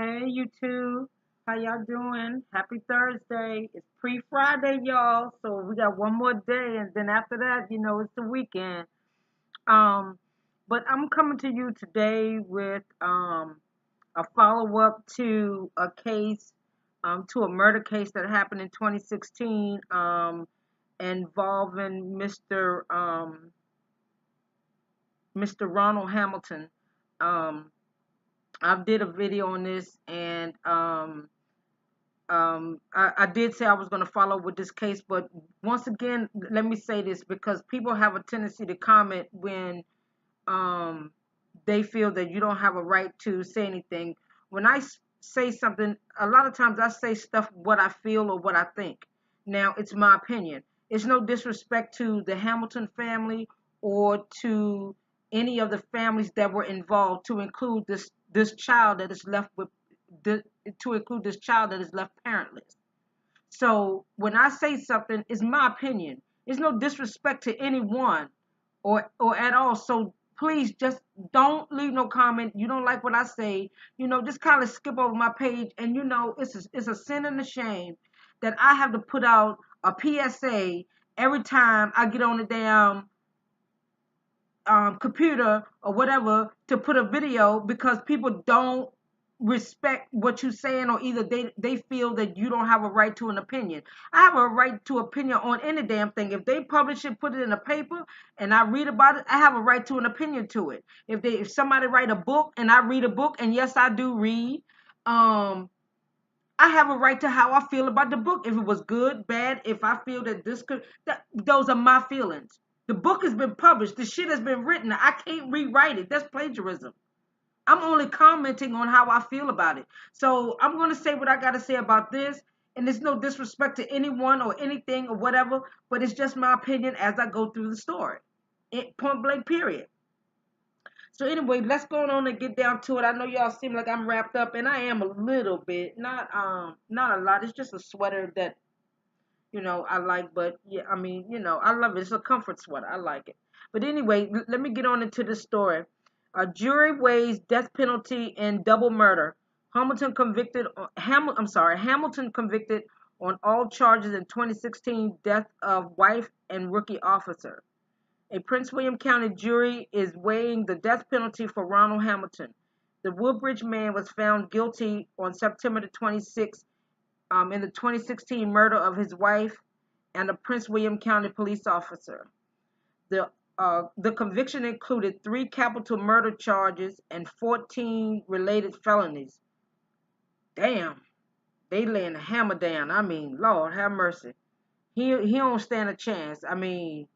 Hey, you two. How y'all doing? Happy Thursday. It's pre-Friday, y'all. So we got one more day, and then after that, it's the weekend. Um, but I'm coming to you today with a follow-up to a case, to a murder case that happened in 2016, involving Mr. Ronald Hamilton. Um, I did a video on this, and I did say I was going to follow with this case, but once again, let me say this because people have a tendency to comment when um, they feel that you don't have a right to say anything. When say something, a lot of times I say stuff what I feel or what I think. Now, it's my opinion. It's no disrespect to the Hamilton family or to any of the families that were involved, to include this child that is left with the, to include this child that is left parentless. So when I say something, it's my opinion. It's no disrespect to anyone or at all. So please just don't leave no comment. You don't like what I say, just kind of skip over my page. And it's a sin and a shame that I have to put out a PSA every time I get on the damn computer or whatever to put a video because people don't respect what you're saying, or either they feel that you don't have a right to an opinion. I have a right to opinion on any damn thing. If they publish it, put it in a paper, and I read about it, I have a right to an opinion to it. If somebody write a book and I read a book, and yes, I do read, I have a right to how I feel about the book. If it was good, bad, if I feel that those are my feelings. The book has been published. The shit has been written. I can't rewrite it. That's plagiarism. I'm only commenting on how I feel about it. So I'm going to say what I got to say about this. And it's no disrespect to anyone or anything or whatever, but it's just my opinion as I go through the story. Point blank, period. So anyway, let's go on and get down to it. I know y'all seem like I'm wrapped up, and I am a little bit, not a lot. It's just a sweater that I like, but yeah, I mean, I love it. It's a comfort sweater. I like it. But anyway, let me get on into the story. A jury weighs death penalty in double murder. Hamilton convicted on all charges in 2016 death of wife and rookie officer. A Prince William County jury is weighing the death penalty for Ronald Hamilton. The Woodbridge man was found guilty on September the 26th in the 2016 murder of his wife and a Prince William County police officer. The conviction included 3 capital murder charges and 14 related felonies. Damn, they laying the hammer down. I mean, Lord have mercy. He don't stand a chance. I mean,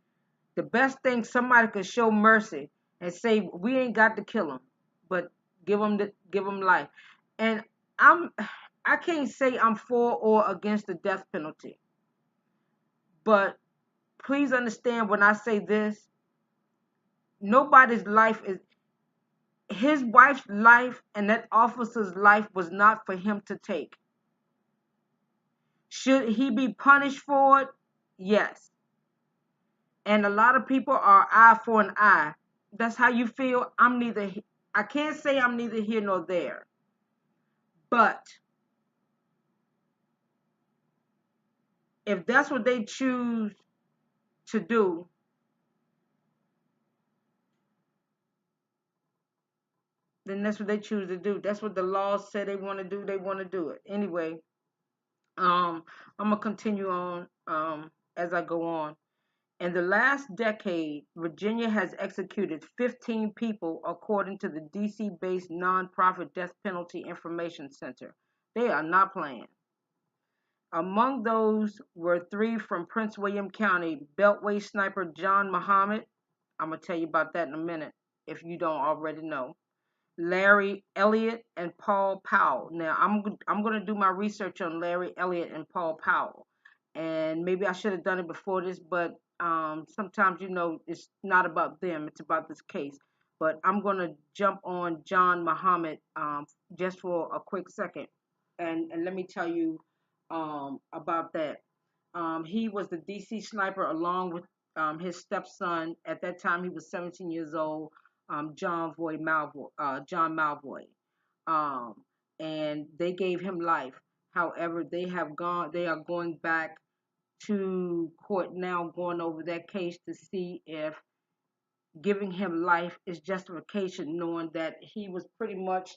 the best thing somebody could show mercy and say we ain't got to kill him, but give him life. And I can't say I'm for or against the death penalty, but please understand when I say this, nobody's life is his wife's life, and that officer's life was not for him to take. Should he be punished for it? Yes. And a lot of people are eye for an eye. That's how you feel. I can't say I'm neither here nor there. But if that's what they choose to do, then that's what they choose to do. That's what the laws say they want to do. They want to do it. Anyway, I'm gonna continue on as I go on. In the last decade, Virginia has executed 15 people, according to the DC-based nonprofit Death Penalty Information Center. They are not playing. Among those were 3 from Prince William County: Beltway sniper John Muhammad. I'm gonna tell you about that in a minute if you don't already know. Larry Elliott and Paul Powell. Now, I'm going to do my research on Larry Elliott and Paul Powell. And maybe I should have done it before this, but sometimes, it's not about them. It's about this case. But I'm going to jump on John Muhammad just for a quick second. And let me tell you about that. He was the DC sniper along with his stepson. At that time, he was 17 years old, John Malvoy. Um, and they gave him life. However, they are going back to court now, going over that case to see if giving him life is justification, knowing that he was pretty much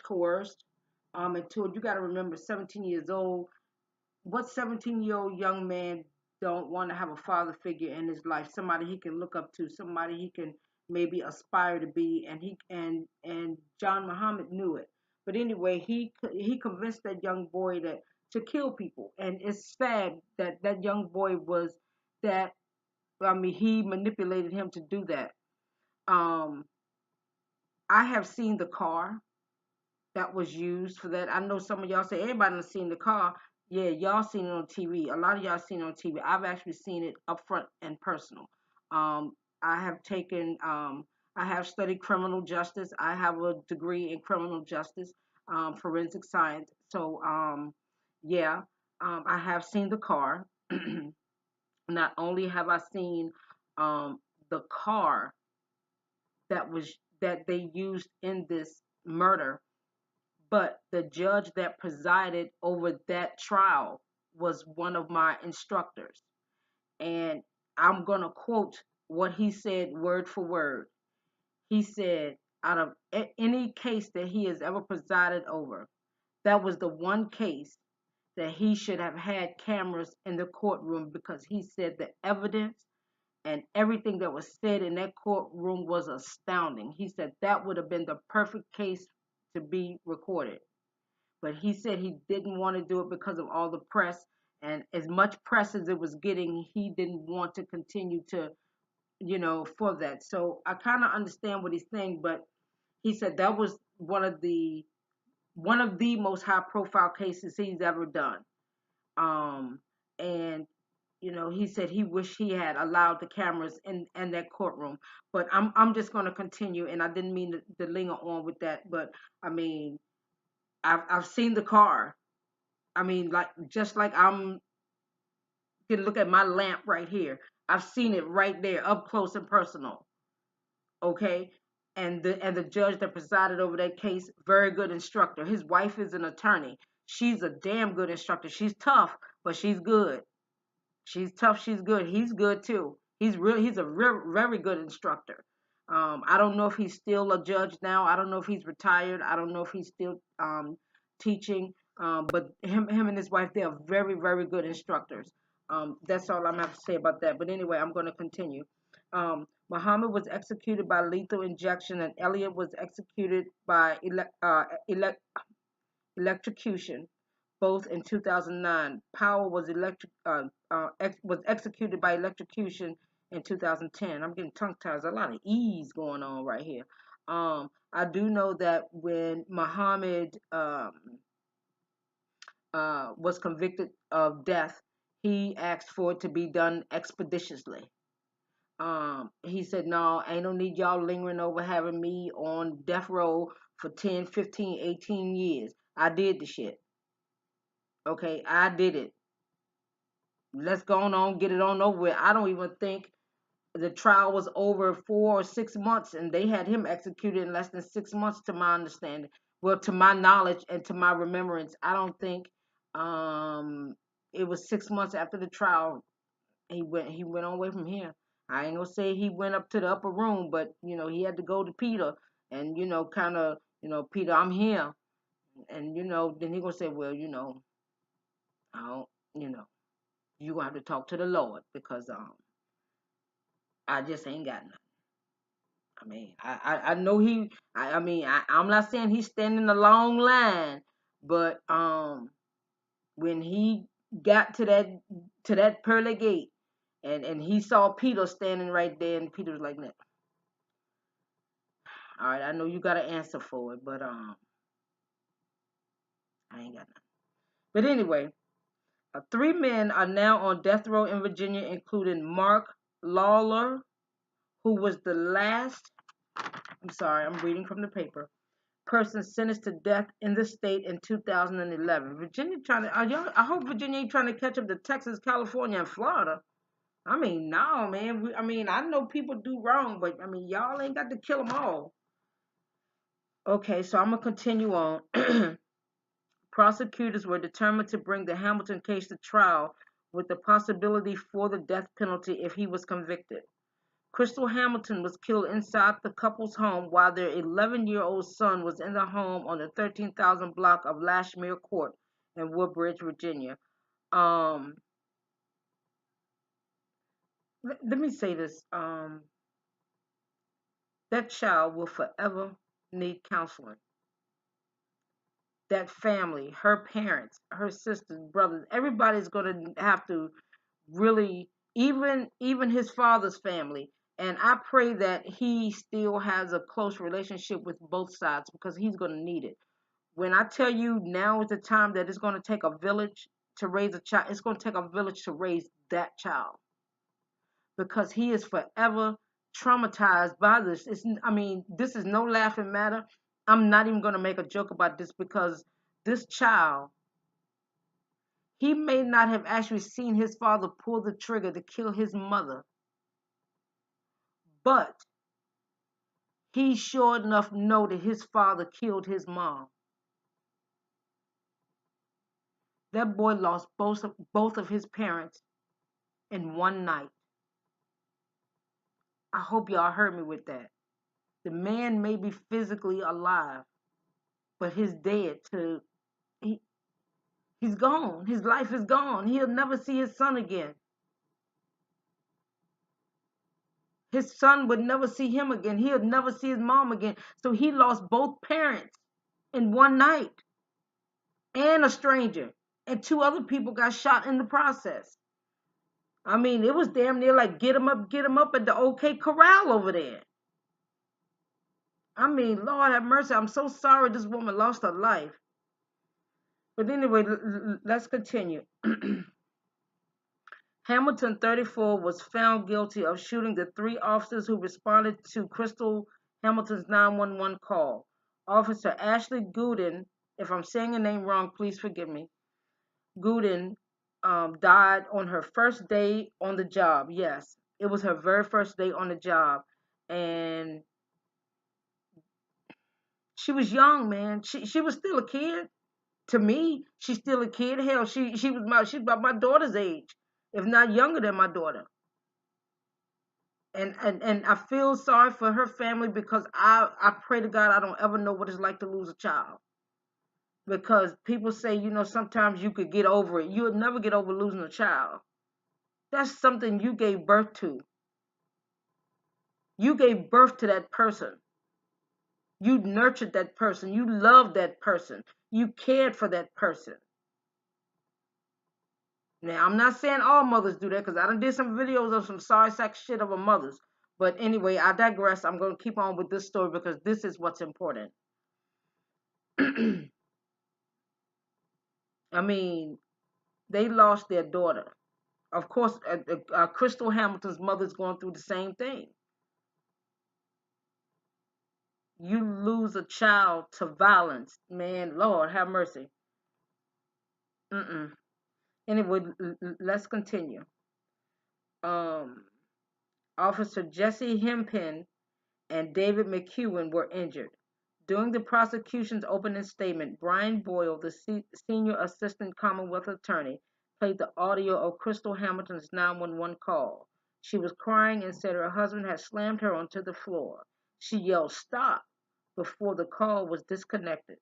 coerced. Until you got to remember, 17 years old. What 17-year-old young man don't want to have a father figure in his life, somebody he can look up to, somebody he can maybe aspire to be, and John Muhammad knew it. But anyway, he convinced that young boy that to kill people, and it's sad that that young boy was that. I mean, he manipulated him to do that. Um, I have seen the car that was used for that. I know some of y'all say everybody done seen the car. Yeah, y'all seen it on TV. A lot of y'all seen it on TV. I've actually seen it up front and personal. Um, I have taken, I have studied criminal justice. I have a degree in criminal justice, forensic science. So, yeah, I have seen the car. Not only have I seen the car that they used in this murder, but the judge that presided over that trial was one of my instructors. And I'm going to quote what he said word for word. He said, out of any case that he has ever presided over, that was the one case that he should have had cameras in the courtroom, because he said the evidence and everything that was said in that courtroom was astounding. He said that would have been the perfect case to be recorded. But he said he didn't want to do it because of all the press, and as much press as it was getting, he didn't want to continue to, for that. So I kind of understand what he's saying, but he said that was one of the most high profile cases he's ever done. And he said he wished he had allowed the cameras in that courtroom. But I'm just going to continue, and I didn't mean to linger on with that. But I mean, I've seen the car. I mean, like, just like I'm can look at my lamp right here. I've seen it right there, up close and personal. Okay, and the judge that presided over that case, very good instructor. His wife is an attorney. She's a damn good instructor. She's tough, but she's good. She's tough. She's good. He's good too. He's a very good instructor. I don't know if he's still a judge now. I don't know if he's retired. I don't know if he's still teaching. But him and his wife, they are very, very good instructors. That's all I'm gonna have to say about that. But anyway, I'm going to continue. Muhammad was executed by lethal injection, and Elliot was executed by electrocution, both in 2009. Powell was executed by electrocution in 2010. I'm getting tongue tied. There's a lot of E's going on right here. I do know that when Muhammad was convicted of death, he asked for it to be done expeditiously. He said, no, ain't no need y'all lingering over having me on death row for 10, 15, 18 years. I did the shit. Okay, I did it. Let's go on, get it on over with. I don't even think the trial was over 4 or 6 months, and they had him executed in less than 6 months, to my understanding. Well, to my knowledge and to my remembrance, I don't think it was 6 months after the trial he went on away from here. I ain't gonna say he went up to the upper room, but he had to go to Peter and kind of Peter, I'm here, and then he gonna say, well, I don't, you gonna have to talk to the Lord, because I just ain't got nothing. I mean, I know I'm not saying he's standing in a long line, but when he got to that pearly gate, and he saw Peter standing right there, and Peter was like, nah, all right, I know you got an answer for it, but I ain't got nothing. But anyway, 3 men are now on death row in Virginia, including Mark Lawler, who was the last, I'm sorry, I'm reading from the paper, person sentenced to death in the state in 2011. Virginia trying to, I hope Virginia ain't trying to catch up to Texas, California, and Florida. I mean, no, man. I know people do wrong, but I mean, y'all ain't got to kill them all. Okay, so I'm going to continue on. Prosecutors were determined to bring the Hamilton case to trial with the possibility for the death penalty if he was convicted. Crystal Hamilton was killed inside the couple's home while their 11-year-old son was in the home on the 13,000 block of Lashmere Court in Woodbridge, Virginia. Um, let me say this. That child will forever need counseling. That family, her parents, her sisters, brothers, everybody's going to have to really, even his father's family. And I pray that he still has a close relationship with both sides because he's going to need it. When I tell you now is the time that it's going to take a village to raise a child, it's going to take a village to raise that child because he is forever traumatized by this. I mean, this is no laughing matter. I'm not even going to make a joke about this because this child, he may not have actually seen his father pull the trigger to kill his mother, but he sure enough know that his father killed his mom. That boy lost both of his parents in one night. I hope y'all heard me with that. The man may be physically alive, but he's dead to he, he's gone. His life is gone. He'll never see his son again. His son would never see him again. He'll never see his mom again. So he lost both parents in one night and a stranger. And two other people got shot in the process. I mean, it was damn near like get him up at the OK Corral over there. I mean, Lord have mercy. I'm so sorry this woman lost her life. But anyway, let's continue. Hamilton, 34, was found guilty of shooting the three officers who responded to Crystal Hamilton's 911 call. Officer Ashley Gooden, if I'm saying her name wrong, please forgive me. Gooden died on her first day on the job. Yes, it was her very first day on the job. And she was young, man. She was still a kid. To me, she's still a kid. Hell, she's about my daughter's age, if not younger than my daughter. And I feel sorry for her family because I pray to God I don't ever know what it's like to lose a child. Because people say, sometimes you could get over it. You would never get over losing a child. That's something you gave birth to. You gave birth to that person. You nurtured that person. You loved that person. You cared for that person. Now, I'm not saying all mothers do that because I done did some videos of some sorry sack shit of a mothers. But anyway, I digress. I'm going to keep on with this story because this is what's important. I mean, they lost their daughter. Of course, Crystal Hamilton's mother's going through the same thing. You lose a child to violence, man. Lord have mercy. Mm-mm. Anyway, let's continue. Um, Officer Jesse Hempin and David McEwen were injured. During the prosecution's opening statement, Brian Boyle, the senior assistant Commonwealth attorney, played the audio of Crystal Hamilton's 911 call. She was crying and said her husband had slammed her onto the floor. She yelled, "Stop!" before the call was disconnected.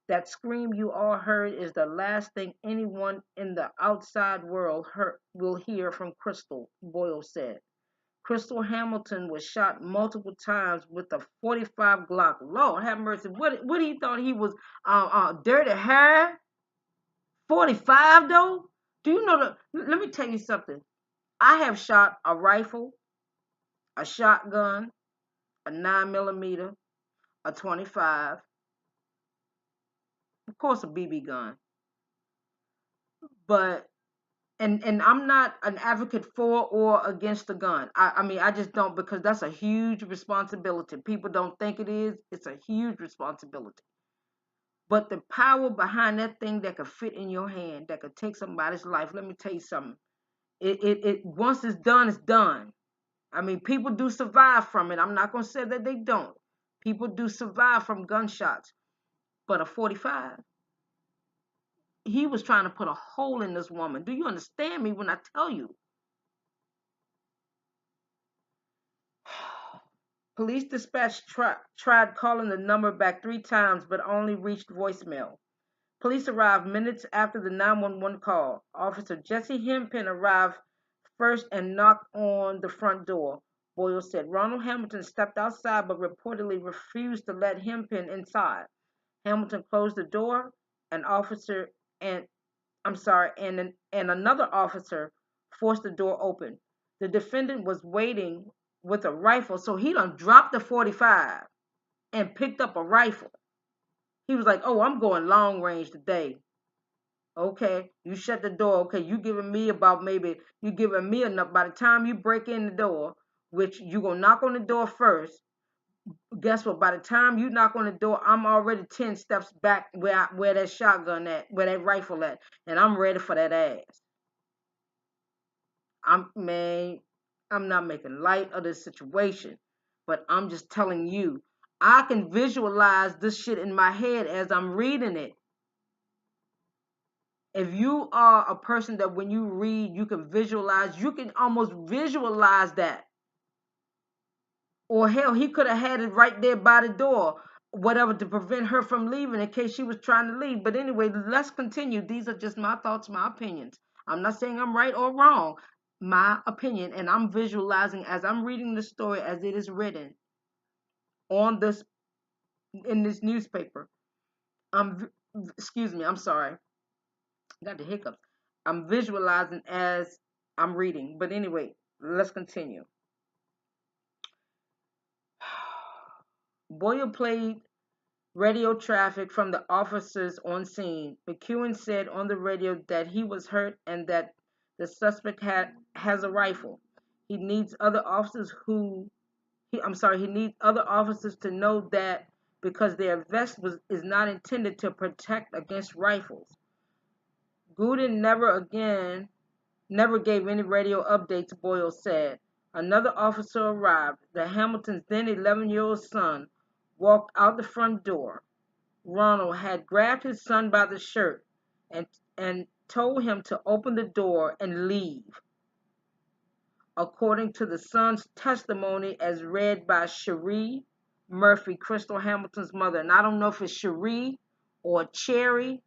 That scream you all heard is the last thing anyone in the outside world will hear from Crystal, Boyle said. Crystal Hamilton was shot multiple times with a .45 Glock. Lord have mercy. What he thought he was dirty hair? 45 though? Do you know let me tell you something. I have shot a rifle, a shotgun, a 9mm, a 25, of course a BB gun. But and I'm not an advocate for or against the gun. I mean, I just don't because that's a huge responsibility. People don't think it is. It's a huge responsibility. But the power behind that thing that could fit in your hand, that could take somebody's life, let me tell you something. It once it's done, it's done. I mean, people do survive from it. I'm not going to say that they don't. People do survive from gunshots, but a 45, he was trying to put a hole in this woman. Do you understand me when I tell you? Police dispatch tried calling the number back 3 times, but only reached voicemail. Police arrived minutes after the 911 call. Officer Jesse Hempin arrived first and knocked on the front door. Boyle said Ronald Hamilton stepped outside but reportedly refused to let Hempin inside. Hamilton closed the door. An officer and and another officer forced the door open. The defendant was waiting with a rifle, so he done dropped the 45 and picked up a rifle. He was like, "Oh, I'm going long range today." Okay, you shut the door. Okay, you giving me about maybe you giving me enough. By the time you break in the door, which you gonna knock on the door first, guess what? By the time you knock on the door, I'm already 10 steps back where that shotgun at, where that rifle at, and I'm ready for that ass. Man, I'm not making light of this situation, but I'm just telling you, I can visualize this shit in my head as I'm reading it. If you are a person that when you read, you can visualize, you can almost visualize that. Or hell, he could have had it right there by the door, whatever, to prevent her from leaving in case she was trying to leave. But anyway, let's continue. These are just my thoughts, my opinions. I'm not saying I'm right or wrong. My opinion, and I'm visualizing as I'm reading the story as it is written on this in this newspaper. I'm excuse me, I'm sorry. Got the hiccups. I'm visualizing as I'm reading. But anyway, let's continue. Boyle played radio traffic from the officers on scene. McEwen said on the radio that he was hurt and that the suspect has a rifle. He needs other officers he needs other officers to know that because their vest is not intended to protect against rifles. Gooden never gave any radio updates, Boyle said. Another officer arrived. The Hamilton's then 11-year-old son walked out the front door. Ronald had grabbed his son by the shirt and told him to open the door and leave. According to the son's testimony as read by Cherie Murphy, Crystal Hamilton's mother. And I don't know if it's Cherie or Cherry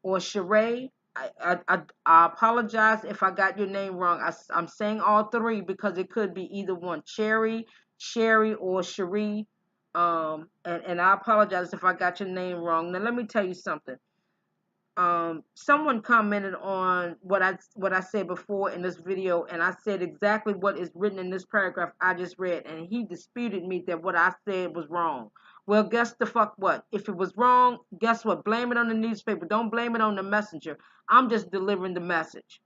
or Sheree. I apologize if I got your name wrong. I'm saying all three because it could be either one. Cherry, Sherry, or Cherie. And I apologize if I got your name wrong. Now let me tell you something. Someone commented on what I said before in this video, and I said exactly what is written in this paragraph I just read, and he disputed me that what I said was wrong. Well, guess the fuck what? If it was wrong, guess what? Blame it on the newspaper. Don't blame it on the messenger. I'm just delivering the message.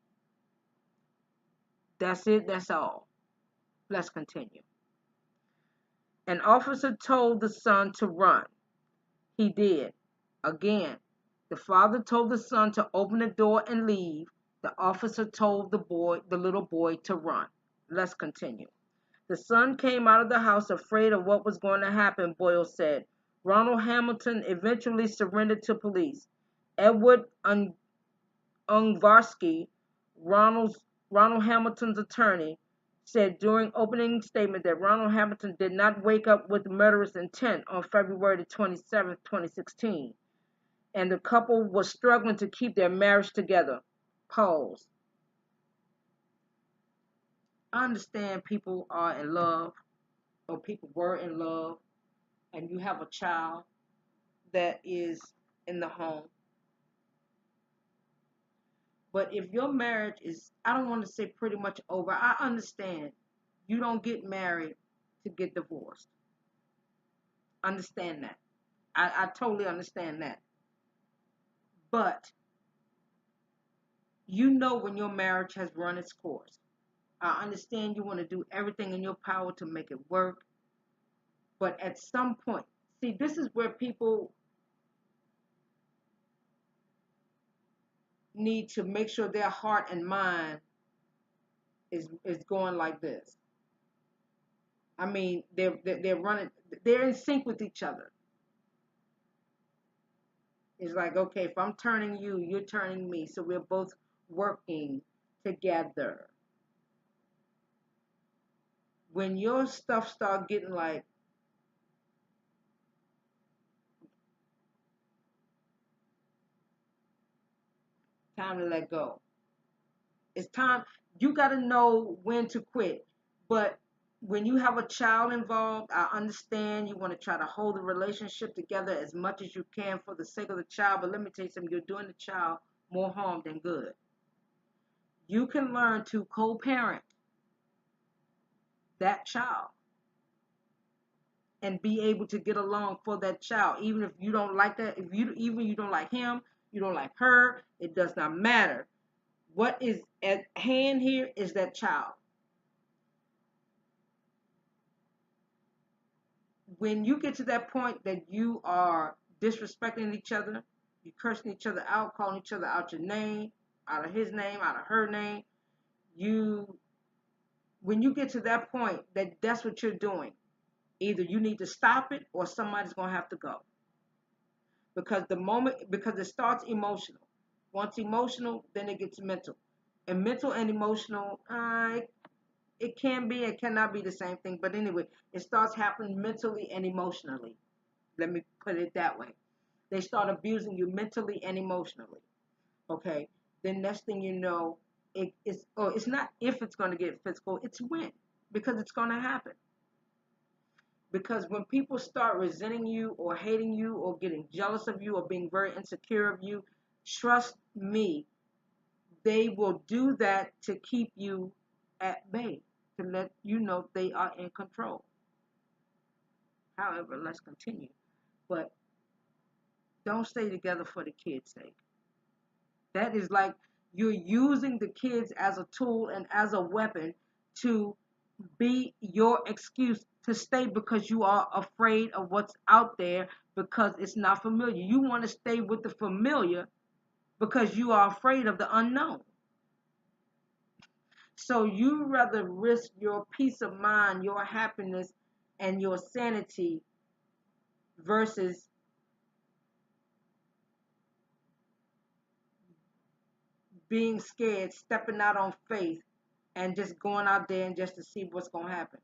That's it. That's all. Let's continue. An officer told the son to run. He did. Again, the father told the son to open the door and leave. The officer told the little boy to run. Let's continue. The son came out of the house afraid of what was going to happen, Boyle said. Ronald Hamilton eventually surrendered to police. Edward Ungvarsky, Ronald Hamilton's attorney, said during opening statement that Ronald Hamilton did not wake up with murderous intent on February 27, 2016, and the couple was struggling to keep their marriage together. Pause. I understand people are in love, or people were in love, and you have a child that is in the home. But if your marriage is, I don't want to say pretty much over, I understand you don't get married to get divorced. Understand that. I totally understand that. But you know when your marriage has run its course. I understand you want to do everything in your power to make it work. But at some point, see, this is where people need to make sure their heart and mind is going like this. I mean, they're running, they're in sync with each other. It's like, okay, if I'm turning you, you're turning me, so we're both working together. When your stuff start getting like, time to let go. It's time. You got to know when to quit. But when you have a child involved, I understand you want to try to hold the relationship together as much as you can for the sake of the child. But let me tell you something, you're doing the child more harm than good. You can learn to co-parent that child and be able to get along for that child, even if you don't like that, if you even you don't like him, you don't like her, it does not matter. What is at hand here is that child. When you get to that point that you are disrespecting each other, you cursing each other out, calling each other out your name, out of his name, out of her name, you when you get to that point that that's what you're doing, either you need to stop it or somebody's going to have to go. Because it starts emotional. Once emotional, then it gets mental. And mental and emotional, it can be, it cannot be the same thing. But anyway, it starts happening mentally and emotionally. Let me put it that way. They start abusing you mentally and emotionally. Okay. Then next thing you know, it's not if it's going to get physical, it's when, because it's going to happen. Because when people start resenting you or hating you or getting jealous of you or being very insecure of you, trust me, they will do that to keep you at bay, to let you know they are in control. However, let's continue. But don't stay together for the kids' sake. That is like you're using the kids as a tool and as a weapon to be your excuse to stay because you are afraid of what's out there because it's not familiar. You want to stay with the familiar because you are afraid of the unknown. So you rather risk your peace of mind, your happiness, and your sanity versus being scared, stepping out on faith, and just going out there and just to see what's going to happen.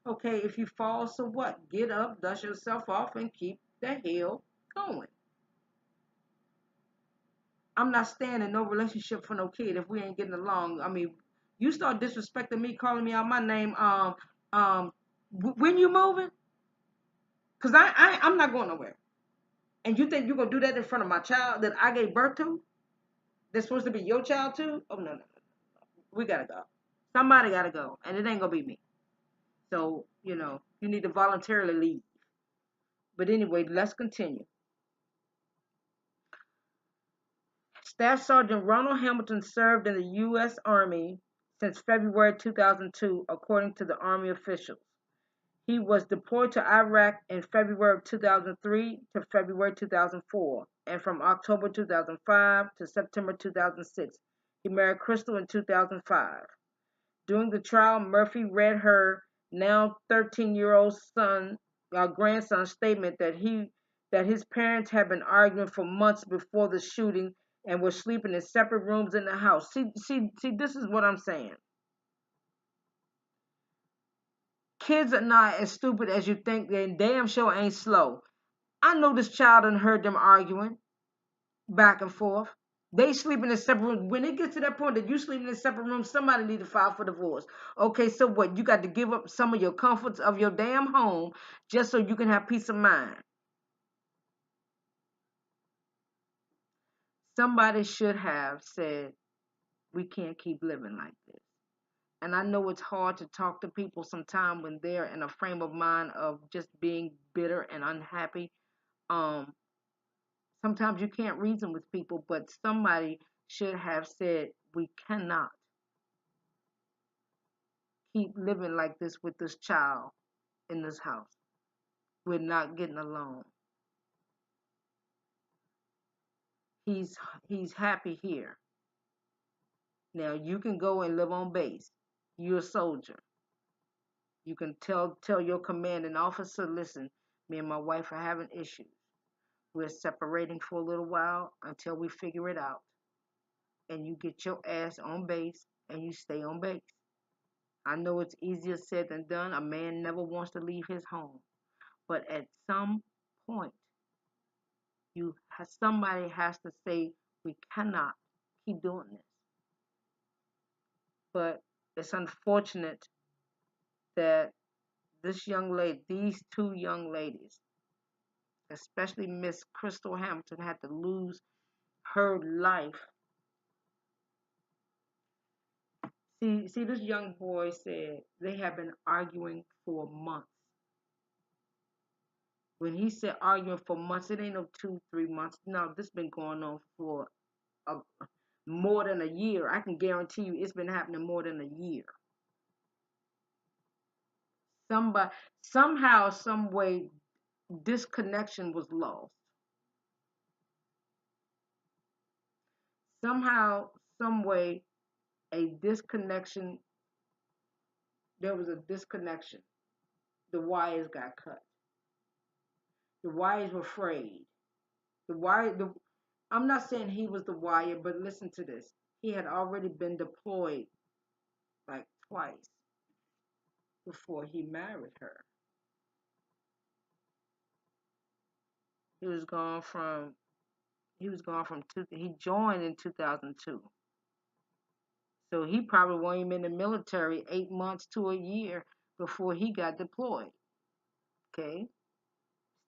Okay, if you fall, so what? Get up, dust yourself off, and keep the hell going. I'm not staying in no relationship for no kid if we ain't getting along. I mean, you start disrespecting me, calling me out my name. When you moving? Cause I'm not going nowhere. And you think you're gonna do that in front of my child that I gave birth to? That's supposed to be your child too? Oh no. We gotta go. Somebody gotta go, and it ain't gonna be me. So you need to voluntarily leave. But anyway, let's continue. Staff Sergeant Ronald Hamilton served in the U.S. Army since February 2002, according to the Army officials. He was deployed to Iraq in February 2003 to February 2004, and from October 2005 to September 2006. He married Crystal in 2005. During the trial, Murphy read her now 13-year-old grandson's statement that his parents had been arguing for months before the shooting and were sleeping in separate rooms in the house. See, this is what I'm saying. Kids are not as stupid as you think. They damn sure ain't slow. I know this child and heard them arguing back and forth. They sleeping in separate rooms. When it gets to that point that you sleeping in separate rooms, somebody need to file for divorce. Okay, so what? You got to give up some of your comforts of your damn home just so you can have peace of mind. Somebody should have said, we can't keep living like this. And I know it's hard to talk to people sometimes when they're in a frame of mind of just being bitter and unhappy. Um, Sometimes you can't reason with people, but somebody should have said, we cannot keep living like this with this child in this house. We're not getting along. He's he's happy here. Now you can go and live on base. You're a soldier. You can tell your commanding officer, listen, me and my wife are having issues. We're separating for a little while until we figure it out. And you get your ass on base and you stay on base. I know it's easier said than done. A man never wants to leave his home. But at some point, somebody has to say, we cannot keep doing this. But it's unfortunate that these two young ladies, especially Miss Crystal Hamilton, had to lose her life. See, this young boy said they have been arguing for months. When he said arguing for months, it ain't no 2, 3 months. No, this been going on for a, more than a year. I can guarantee you, it's been happening more than a year. Somebody, somehow, some way, disconnection was lost. Somehow, some way, a disconnection. There was a disconnection. The wires got cut. The wires were frayed. The wire. I'm not saying he was the wire, but listen to this. He had already been deployed like twice before he married her. He was gone from. He was gone from two. He joined in 2002. So he probably wasn't even in the military 8 months to a year before he got deployed. Okay,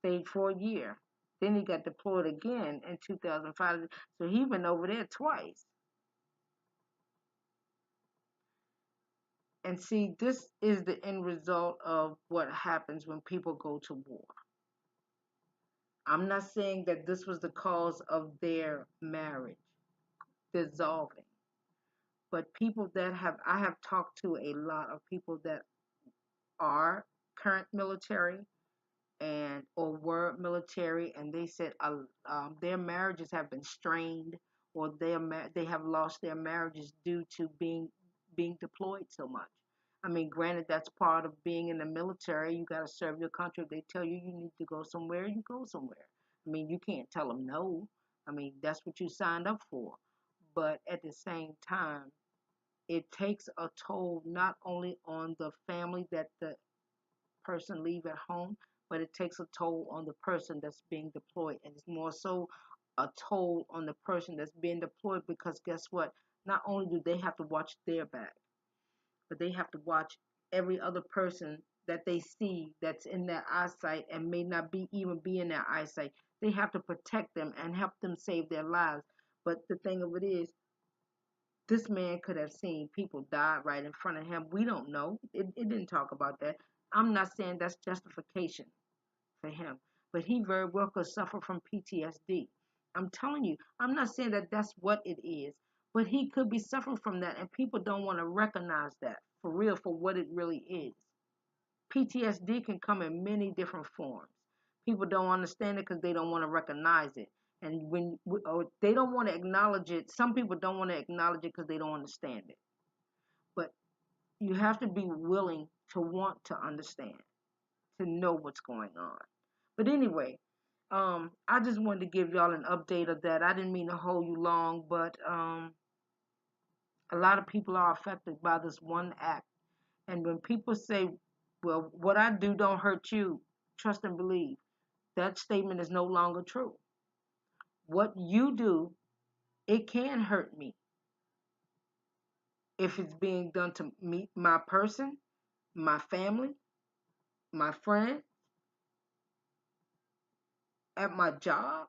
stayed for a year. Then he got deployed again in 2005. So he went over there twice. And see, this is the end result of what happens when people go to war. I'm not saying that this was the cause of their marriage dissolving, but I have talked to a lot of people that are current military and or were military, and they said their marriages have been strained, or they have lost their marriages due to being deployed so much. I mean, granted, that's part of being in the military. You got to serve your country. If they tell you you need to go somewhere, you go somewhere. I mean, you can't tell them no. I mean, that's what you signed up for. But at the same time, it takes a toll not only on the family that the person leave at home, but it takes a toll on the person that's being deployed. And it's more so a toll on the person that's being deployed because guess what? Not only do they have to watch their back, but they have to watch every other person that they see that's in their eyesight and may not be in their eyesight. They have to protect them and help them save their lives. But the thing of it is, this man could have seen people die right in front of him. We don't know. It didn't talk about that. I'm not saying that's justification for him, but he very well could suffer from PTSD. I'm telling you, I'm not saying that that's what it is, but he could be suffering from that, and people don't want to recognize that for real for what it really is. PTSD can come in many different forms. People don't understand it because they don't want to recognize it. And or they don't want to acknowledge it, some people don't want to acknowledge it because they don't understand it. But you have to be willing to want to understand, to know what's going on. But anyway, I just wanted to give y'all an update of that. I didn't mean to hold you long, but a lot of people are affected by this one act. And when people say, well, what I do don't hurt you, trust and believe, that statement is no longer true. What you do, it can hurt me if it's being done to me, my person, my family, my friend, at my job.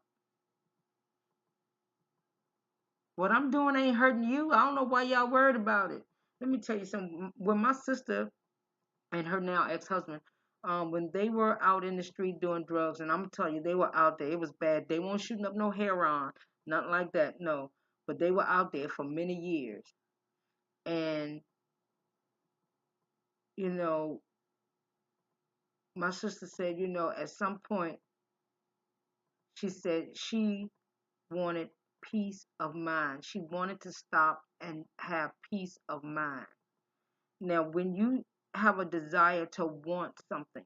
What I'm doing ain't hurting you. I don't know why y'all worried about it. Let me tell you something. When my sister and her now ex-husband, when they were out in the street doing drugs, and I'm gonna tell you, they were out there. It was bad. They weren't shooting up no heroin, nothing like that. No, but they were out there for many years, and you know, my sister said, at some point, she said she wanted peace of mind. She wanted to stop and have peace of mind. Now, when you have a desire to want something,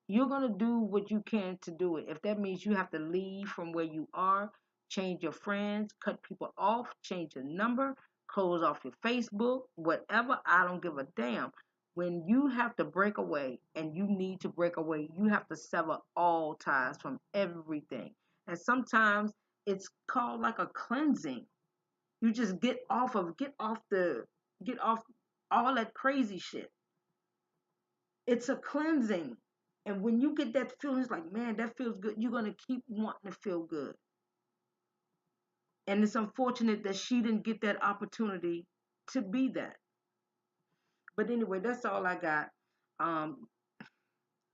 you're going to do what you can to do it. If that means you have to leave from where you are, change your friends, cut people off, change your number, close off your Facebook, whatever, I don't give a damn. When you have to break away and you need to break away, you have to sever all ties from everything. And sometimes it's called like a cleansing. You just get off all that crazy shit. It's a cleansing. And when you get that feeling, it's like, man, that feels good. You're going to keep wanting to feel good. And it's unfortunate that she didn't get that opportunity to be that. But anyway, that's all I got. Um,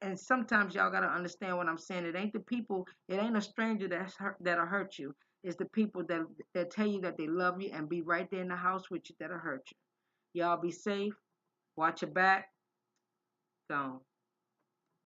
and sometimes y'all got to understand what I'm saying. It ain't the people, it ain't a stranger that'll hurt you. It's the people that tell you that they love you and be right there in the house with you that'll hurt you. Y'all be safe. Watch your back. Gone.